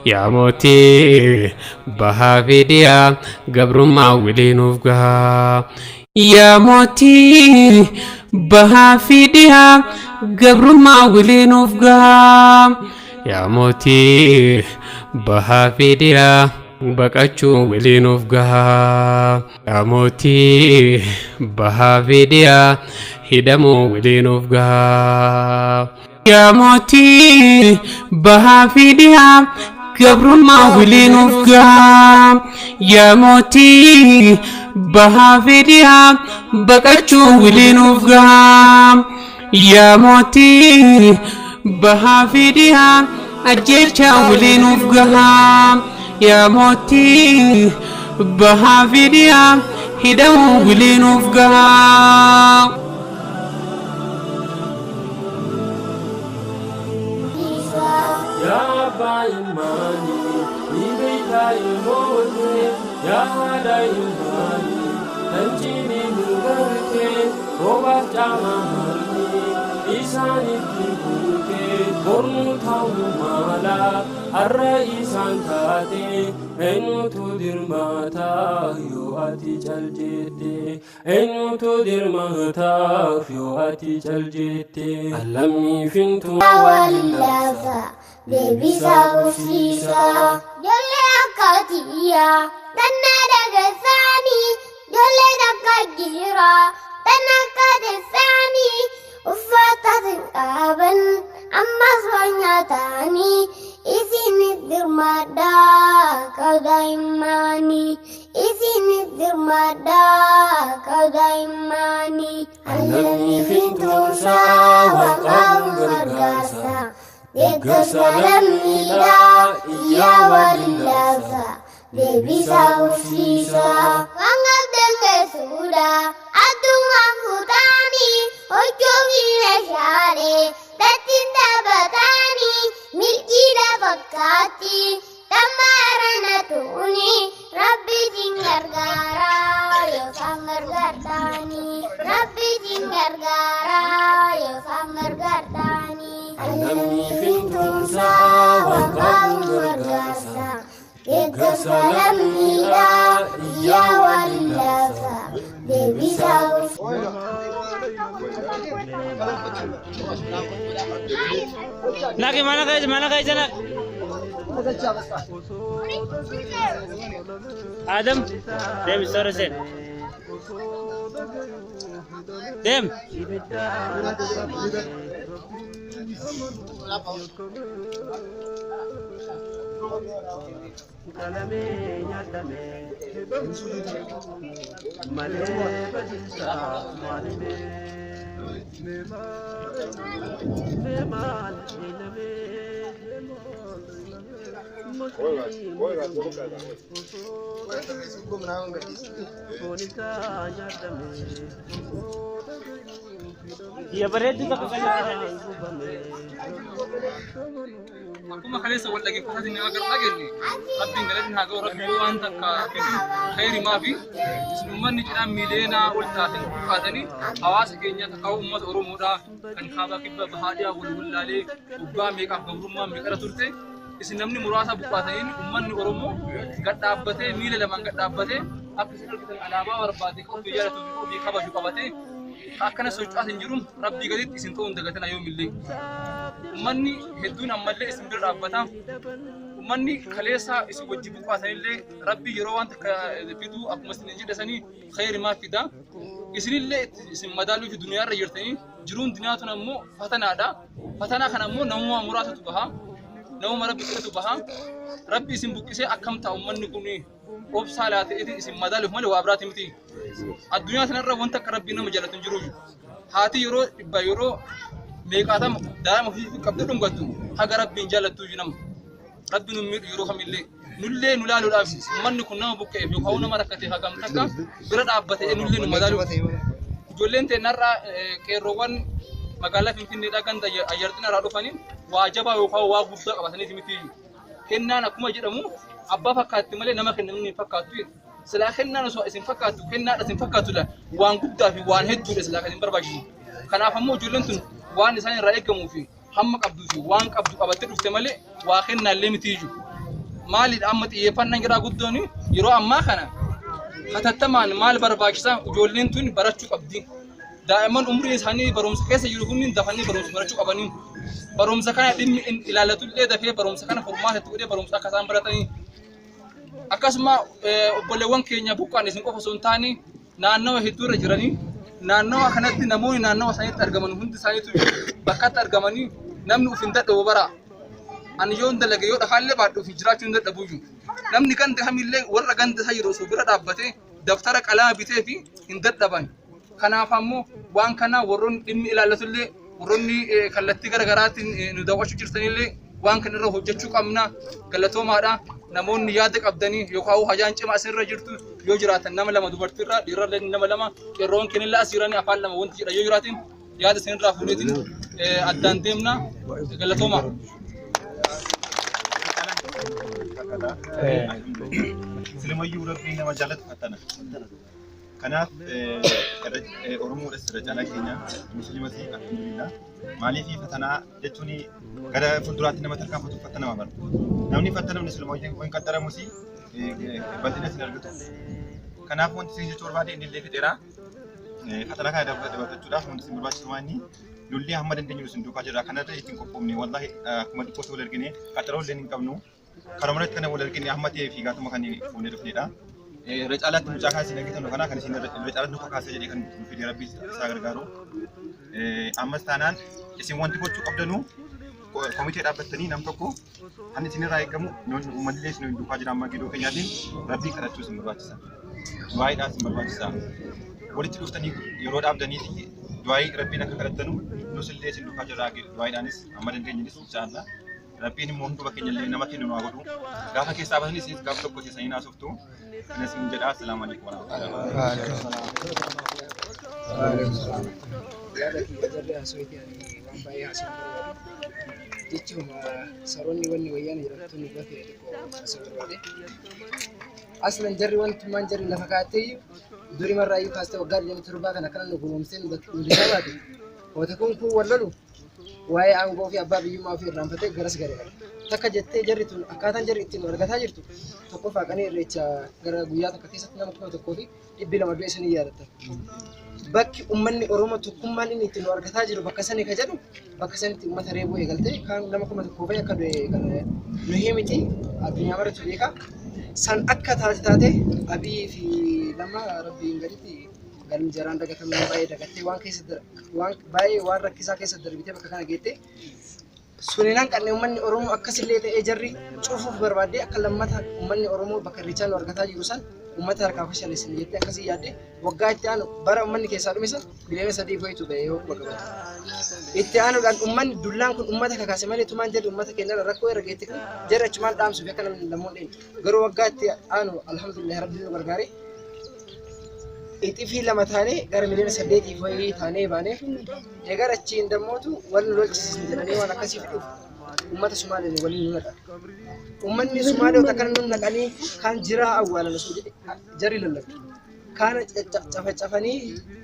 يا موتي بها فيديا قبر ما ولينوف قها يا موتي بها فيديا قبر ما ولينوف قها يا موتي بها فيديا بقاچو ولينوف قها يا موتي بها فيديا هدمو ولينوف قها يا موتي بها فيديا قبر ما ولينوف قها يا موتي بها فيديا بقاچو ولينوف قها يا موتي بها فيديا أجيرشا ولينوف قها يا موتي بها فيديا هدو ولينوف قها يا بايماني يبيتاي موتي يا دايماني تنجيني مغرتي روبا جامامرني إساني تبوكي برمو تاو مالا الرئيسان تاتي إنو تدير ماتا يواتي جلجتي إنو تدير ماتا يواتي جلجتي ألمي فينتو واللافا بيبيسا وفيسا جولي أكاتيا تنا دقساني جولي دقاجيرا تنا كادساني وفاتت قابن أما سوانياتاني إسيني الدرمادا كدايماني إسيني الدرمادا كدايماني ألمي فينتو سا وقام برقاسا يقسلمني لا يا واللافا بيبيسا وفيسا وانقدم سودا أدوما فتاني وجوبي نشاري تتين دبتاني ملكي دفكاتي تمارنا توني ربي تنغرغارا يوسام غرغرتاني ربي تنغرغارا يوسام غرغرتاني ألمي فينتو سا وقام برقاسا يقسلمني لا يا واللافا بيبيسا Lagi mana guys anak? Adam, dem sorosen. Dem. Ya beredu tak kaya. Aku mah kali sewot lagi pasal ini agar lagi ni. Rabbi ngalah naga Rabbi wan tak khairi maafi. Semua ni kita milena ulta tin kadani. Awas kenya tak kau umat orang muda kan khaba kibba bahadia wululale ubba make up rumah make turte. Isin namni murasa bukatain umman ni oromo gadda abbate mile lamang gadda abbate akkasuma kita alaba warbati ko biyara tu ko bi khaba jukabate akkana socho'at injirum rabbi gadit isin to undagatan ayo mille ummanni heddun ammalle isin bir rabbata ummanni kaleesa isin wajji buqatanille rabbi yero wanta fidu akkuma isin jedhasani khairi ma fida isinille isin madalu fi dunya ra yirtani jirun dunyatun ammo fatana kana ammo namwa murasatu baha نوم ربي كتب بها ربي اسم بكسي أكمل تأمن نكوني أوب سالات إذا اسم مدالف ماله وابرات متي الدنيا تنرى وانت كربينا مجالة تنجروج هاتي يورو يورو ميك آدم دائما في كبدهم قدو هاجر ربي جالة توجنام ربي نمير يورو خميلة نلله نلالو لاف من نكون بكي بيخاونا مركتي هاجم تكا برد أبته نلله نمدالو جولين تنرى كروان مقالة في الدنيا كان أيرتنا رادو فانين واجبا وخاو واغبدا قبسني تيمتي كنا نكما جدمو ابا فكات مالي نما كنمني فكاتو سلا خنا نسو اسم فكاتو كنا اسم فكاتو لا وان غبدا في وان هدو سلا كدين برباجي كنا فمو جولنتن وان سان رايكمو في هم قبدو في وان قبدو قبت دفت مالي واخنا لمتيجو maali amma xiyyeeffannaan jira guddoon yeroo ammaa kana hatattamaan maal barbaachisaa ijoolleen tun barachuu qabdi. Daa'imman umrii isaanii barumsa keessa jiru kunniin dafanii barumsa barachuu qabanii. Barumsa kana dhimmi ilaalatullee dafee barumsa kana furmaata itti godhee barumsa akka isaan baratanii. Akkasuma obboleewwan keenya buqqaan isin qofa osoo hin taane naannawa hedduurra jiranii naannawa kanatti namoonni naannawa isaaniitti argaman hundi isaaniitu bakkatti argamanii namni uf hin dadhabu bara. Ani yoo hin dalage yoo dhafaallee baadhuuf jiraachuu hin dadhabuyyuu. Namni ganda kamillee warra ganda isaa yeroo osoo bira dhaabbatee daftara qalama bitee fi hin dadhaban. Kanaaf ammoo waan kana warroonni dhimmi ilaalatullee warroonni kallattii garaagaraatiin nu daawwachuu jirtanillee waan kana irra hojjechuu qabna. Galatoomaadha. Namoonni yaada qabdanii yookaan hajaan cimaa asirra jirtu yoo jiraatan nama lama dubartiirra dhiirrallee nama lama qeerroon keenillee as jiranii afaan lama wanti jedha yoo jiraatin yaada isinirraa fuudheetiin addaan deemna. Galatoomaa. Silmayyuu rabbiin nama jaalatu fattana. Kanaaf Oromoodhas irra caalaa keenya musliimatii alhamdulillah maaliif fatanaa jechuun gara fuulduraatti nama tarkaanfatu fattanama bara. Namni fattanamni silmayyuu waan qaxxaramusi bal'ina sin argatu. Kanaaf wanti isin jechuu barbaade inni illee fixeera. Fatana kana dabarfachuudhaaf wanti isin barbaachisu waan inni lullee hamma dandeenyu isin duukaa jira. Kanarra ittiin qophoofne wallahi akkuma xiqqootti wal argine qaxxaroo illee hin qabnu. Karoomatti kana wal argine hamma ta'ee fi gaatuma kan fuunee dhufnedha. Recaalaatti mucaa kaasii nagitan kana kan isin recaalaatti nuka kaasee jedhee kan fidee rabbii isaa gargaaru. Ammas taanaan isin wanti gochuu qabdanu komitee dhaabbattanii nam tokko hanni isinirraa eegamu uummatillee isin duukaa jira amma gidoo keenyaatiin rabbii kadhachuu isin barbaachisa. Du'aayiidhaas isin barbaachisa. Walitti dhuftanii yeroo dhaabdanii du'aayii rabbiin akka kadhattanu nus illee isin duukaa jira du'aayiidhaanis amma dandeenyunis inshaallah. Rabbiin immoo hunduma keenya illee nama kennu nu haa godhu. Gaafa keessaa baasanii isinis gaafa tokko keessanii naasoftu. Kanas hin jedhaa. Assalaamu alaikum aslan jarri wantummaan jarri lafa kaa'attee duri marraayyuu kaastee waggaa 27 kana kana nu gumoomseen hundisaa baate wata kun wallalu waa'ee aangoo fi abbaa biyyummaa ofii irraanfatee garas gare takka jettee jarri tun akkaataan jarri ittiin argataa jirtu tokko faaqanii irreecha gara guyyaa takka keessatti nama 1,000 fi 200 du'e sanii yaadatta. Bakki uummanni Oromoo tokkummaan inni ittiin argataa jiru bakka sanii ka jedhu bakka sanitti uummata reebuu eegaltee kan nama 1,000 fa'i akka du'e kan nu himiti addunyaa maratu beeka. San akka taate abii fi lama rabbiin gaditti galmi jaraan dagatamee baay'ee dagattee waan baay'ee waan rakkisaa keessa darbitee bakka kana geette suninaan kanneen uummanni Oromoo akkasillee ta'ee jarri cufuuf barbaadee akka lammata uummanni Oromoo bakka irreechaan argataa jiru san uummata harkaa fashaleessin jettee akkasii yaadde waggaa itti aanu bara uummanni keessaa dhume san biliyoona 3 fa'itu ba'ee yoo qabatu. Itti aanuudhaan uummanni dullaan kun uummata kakaase malee tumaan jedhu uummata keenyarra rakkoo irra geette kun jarri achumaan dhaamsuuf akka namni lamuun garuu waggaa itti aanu alhamdulillah rabbiin nu gargaare. Itti fi lama taanee gara miliyoona 8 fa'i taanee baanee egaa achiin dammootu wal lolchisiisan jedhanii waan akkasii fiduuf uummata Sumaalee waliin nu naqan. Uummanni Sumaalee akka nu naqanii kan jiraa awwaalan osoo jedhe jarri lallabdu. Kana cafanii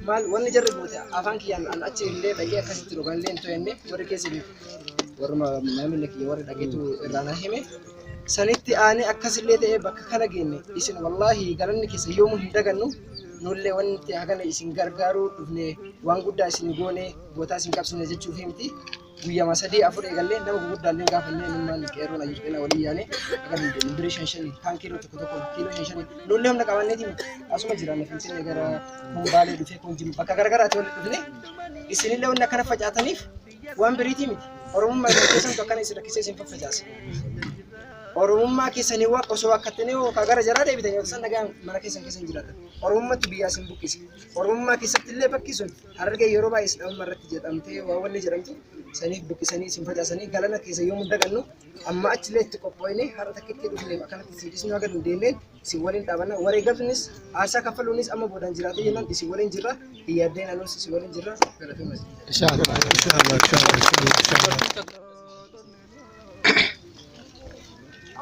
maal wanni jarri goote afaan kiyyaan an achi illee dhaqee akkasitti rogallee to'annee warri keessa biifu. Warra maamilli kiyya warri dhageetu irraa na hime. Sanitti aanee akkasillee ta'ee bakka kana geenne isin wallaahi galanni keessa yoomuu hin dagannu. Nullee wanti hagana isin gargaaruu dhufne waan guddaa isin goone gootaa isin qabsine jechuuf miti guyyaa 3-4 eegallee nama guguddaallee gaafannee nummaan qeerroo na jirtu walii yaane agarra birii 5 kan kiiloo tokko kiiloo 5 nullee humna qabanneeti asuma jiraanne finfinnee gara Mumbaalee dhufee kun jiru bakka garagaraatti walitti dhufne isinillee wanni akkana facaataniif waan biriitii miti Oromummaa keessan akkana isin rakkisee isin faffacaase. Oromummaa keessanii waan osoo akkattanii yookaan gara jaraa deebitanii yoo ta'an nagaa mana keessan jiraatan. Oromummaatti biyyaa isin buqqise. Oromummaa keessatti illee bakki sun Harargee yeroo baay'ee Islaamummaa irratti jedhamtee waa wanni jedhamtu saniif buqqisanii isin facaasanii galana keessa yommuu dagannu amma achillee itti qophoofnee har'a takkitti dhufnee akkanatti siidisnuu haga dandeenyeen isin waliin dhaabanna. Wareegamnis aarsaa kaffaluunis amma boodaan jiraatee jennaan isin waliin jirra. Iyyaddeen anuus isin waliin jirra. Galatoommas.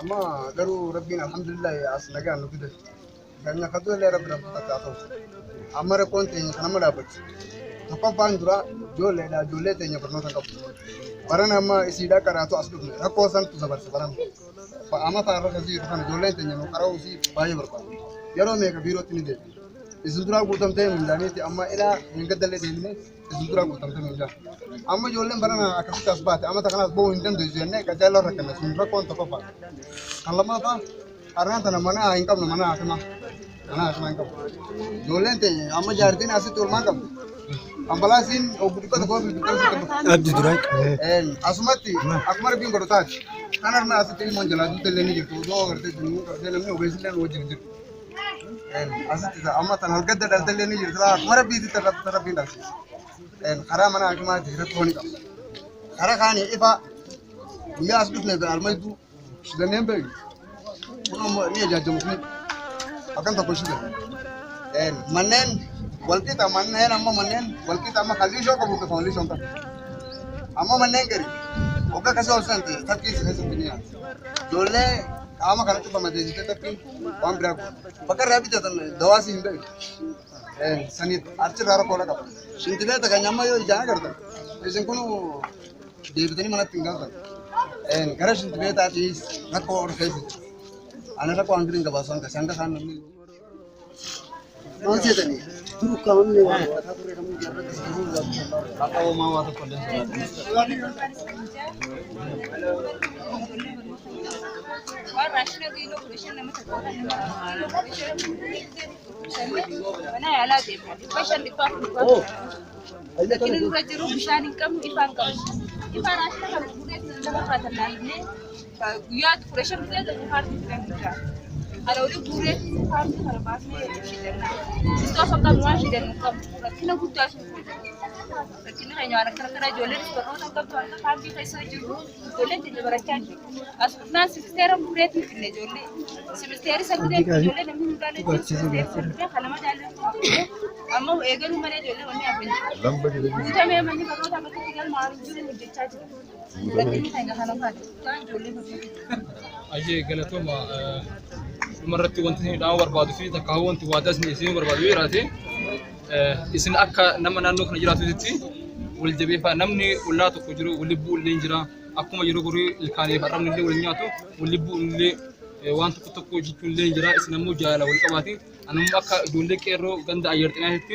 Amma garuu rabbiin alhamdulillah as nagaan nu fide. Ganya kaduu illee rabbi rabbi takkaatoo. Amma rakkoon teenya kan amma dhaabbatu. tokkoffaan dura ijoolleedha. Ijoollee teenya barnoota qabu. Baran amma isiidhaa qaraatu as dhufne rakkoo santu dabarsa baran. Amata irra kasii dhufan ijoolleen teenya nu qara'uu fi baay'ee barbaadu. Yeroo meeqa biirootti ni deebi. Isin duraa guutamtee mindaaniiti amma ilaa hin gaddallee deemnee isin duraa guutamtee mindaan. Amma ijoolleen barana akkasitti as baate amata kanaas ba'uu hin dandeessu jennee qajeelaa rakkanne sun rakkoon tokkoffaa. Kan lammaffaa har'aan tana mana hin qabnu mana hakimaa. Mana hakimaa hin qabnu. Ijoolleen teenya amma jaartiin asitti oolmaan qabdu. Ambalaasiin obbo Dhibbata koo abdi duraa asumatti akkuma rabbiin godhu taate kan harma asitti ilmoon jalaa duutellee ni jirtu odoo agartee jiru gartee namni ogeessillee nu wajjin jirtu. Asitti amma tan halgadda dhaltellee ni jirtu akkuma rabbiitti rabbiin dhalchiisa. Karaa mana hakimaatti rakkoo ni qaba. Karaa kaanii ifa guyyaa as dhufne almayituu shidanneen beeku kun ammoo ni ajaajamu kun akkan tokko shidan. Manneen walqixa manneen amma manneen walqixa amma kalliishoo qabu ke foundation kan amma manneen gari oga kasoo olsante takkii keessatti ni yaadu ijoollee qaama kana cufa madeessite takkiin waan biraa bakka irraa bitatan dawaasii hin beeku saniit achirraa rakkoola qaba shintileeta kan amma yoo ijaan agartan isin kun deebitanii manatti hin gaafatan gara shintileetaatiis rakkoo ol keessatti ana rakkoo hangiriin gabaasan kasi hanga isaan namni maal jedhanii Turukaanne waan wata ture kamu jarrata seeruu akka homaa waa tokko illee waan raashina kiiloo 15 nama tokko mana yaalaa deema 5,000 lakin dura jiru bishaan hin qabnu ifaan qabnu ifaan raashina kan gurguree nama faatan naannee guyyaa 15 illee faartii fidan jira Kalau dia buret, harus kalau pasnya sudah. Itu sampai rumah sudah nukam. Lakinya kuda semua. Lakinya hanya anak-anak jualan sekarang nukam tuan kami kaisa juru. Jualan tidak beracan. Asupna semester buret ni kena jualan. Semester sampai jualan kami jualan. Semester kalau macam jalan. Amma egal mana jualan mana apa? Kita memang ni kalau tak betul tinggal malu jualan lebih caca. Lakinya hanya kalau ada. Kan jualan. Aje galatoma marratti wanti dhaan barbaadu fi takka wanti waadaa isin barbaadu jiraate isin akka nama naannoo kana jiraatutti wal jabeeffaa namni ollaa tokko jiru wal libbuu illee jira akkuma yeroo gorii ilkaanii farramni illee wal nyaatu wal libbuu illee waan tokko jechuun illee jira isin ammoo jaalala wal qabaati anammoo akka ijoollee qeerroo ganda ayyarxinaatti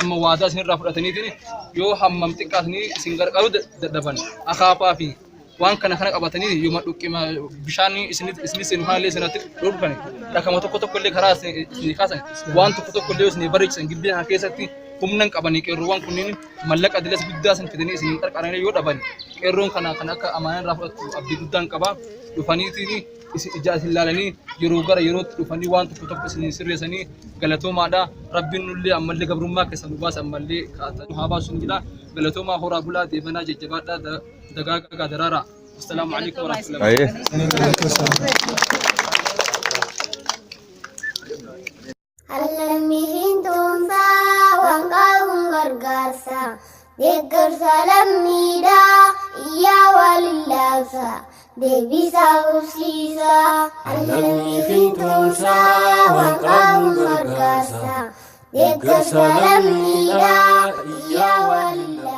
amma waadaa isin irraa fudhataniitiin yoo hammam xiqqaatanii isin gargaaru dadhaban akaafaa fi waan kana qabatanii yoo madhuqqima bishaan isin haalee sanatti dhufan dhakama tokko illee karaa isin kaasan waan tokko illee isin bariisan giddee keessatti humnan qabanii qeerroowwan kunniin mallaqa dilas guddaa san fidanii isin qarqaranii yoo dhaban qeerroon kana akka amaanaan irraa fudhatu abdii guddaan qaba dhufaniitiin isin ijaa isin laalanii yeroo gara yerootti dhufanii waan tokko isin sirreessanii galatoomaadha rabbiin nullee ammallee gabrummaa keessan nu baasa ammallee kaatan haa baasu ni jira galatoomaa horaa bulaa deebanaa jajjabaadha dagaagaa daraara assalamu alaikum warahmatullahi Alamihin tumsa wangkau gargasa degar salam nida iya walilasa debisa usisa Alamihin tumsa wangkau gargasa degar salam nida iya walilasa